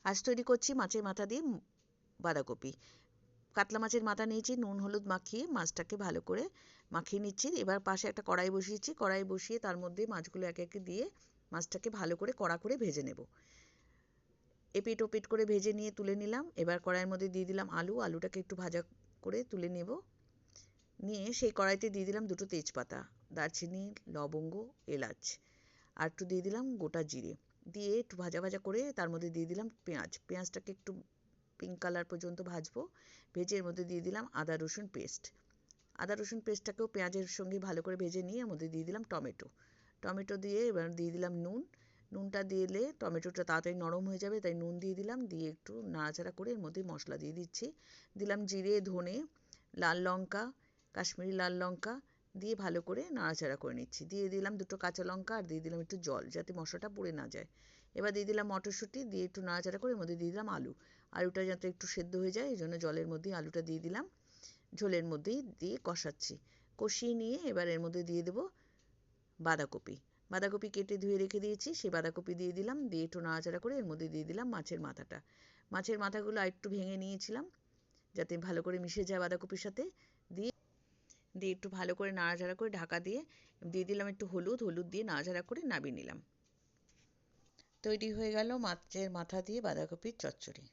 আজ তৈরি করছি মাছের মাথা দিয়ে বাঁধাকপি। কাতলা মাছের মাথা নিয়েছি, নুন হলুদ মাখিয়ে মাছটাকে ভালো করে মাখিয়ে নিচ্ছি। এবার পাশে একটা কড়াই বসিয়েছি, কড়াই বসিয়ে তার মধ্যে মাছগুলো একে একে দিয়ে মাছটাকে ভালো করে কড়া করে ভেজে নেব। এপিট ওপিট করে ভেজে নিয়ে তুলে নিলাম। এবার কড়াইয়ের মধ্যে দিয়ে দিলাম আলু, আলুটাকে একটু ভাজা করে তুলে নেব। নিয়ে সেই কড়াইতে দিয়ে দিলাম দুটো তেজপাতা, দারচিনি, লবঙ্গ, এলাচ, আর একটু দিয়ে দিলাম গোটা জিরে। দিয়ে একটু ভাজা ভাজা করে তার মধ্যে দিয়ে দিলাম পেঁয়াজ। পেঁয়াজটাকে একটু পিঙ্ক কালার পর্যন্ত ভাজবো। ভেজে এর মধ্যে দিয়ে দিলাম আদা রসুন পেস্ট। আদা রসুন পেস্টটাকেও পেঁয়াজের সঙ্গে ভালো করে ভেজে নিয়ে এর মধ্যে দিয়ে দিলাম টমেটো। টমেটো দিয়ে এবার দিয়ে দিলাম নুন। নুনটা দিলে টমেটোটা তাড়াতাড়ি নরম হয়ে যাবে, তাই নুন দিয়ে দিলাম। দিয়ে একটু নাড়াচাড়া করে এর মধ্যে মশলা দিয়ে দিচ্ছি। দিলাম জিরে, ধনে, লাল লঙ্কা, কাশ্মীরি লাল লঙ্কা দিয়ে ভালো করে নাড়াচাড়া করে নিচ্ছি। দিয়ে দিলাম দুটো কাঁচা লঙ্কা আর দিয়ে দিলাম একটু জল, যাতে মশলাটা পুড়ে না যায়। এবার দিয়ে দিলাম মটরশুঁটি, দিয়ে একটু নাড়াচাড়া করে এর মধ্যে দিয়ে দিলাম আলু। আলুটা যাতে একটু সেদ্ধ হয়ে যায় এই জন্য জলের মধ্যেই আলুটা দিয়ে দিলাম। ঝোলের মধ্যেই দিয়ে কষাচ্ছি। কষিয়ে নিয়ে এবার এর মধ্যে দিয়ে দেবো বাঁধাকপি। বাঁধাকপি কেটে ধুয়ে রেখে দিয়েছি, সেই বাঁধাকপি দিয়ে দিলাম। দিয়ে একটু নাড়াচাড়া করে এর মধ্যে দিয়ে দিলাম মাছের মাথাটা। মাছের মাথাগুলো আরেকটু ভেঙে নিয়েছিলাম যাতে ভালো করে মিশে যায় বাঁধাকপির সাথে। দিয়ে দিয়ে একটু ভালো করে নাড়াচাড়া করে ঢাকা দিয়ে দিয়ে দিলাম একটু হলুদ, হলুদ দিয়ে নাড়াচাড়া করে নামিয়ে নিলাম। তৈরি হয়ে গেল মাছের মাথা দিয়ে বাঁধাকপির চচ্চড়ি।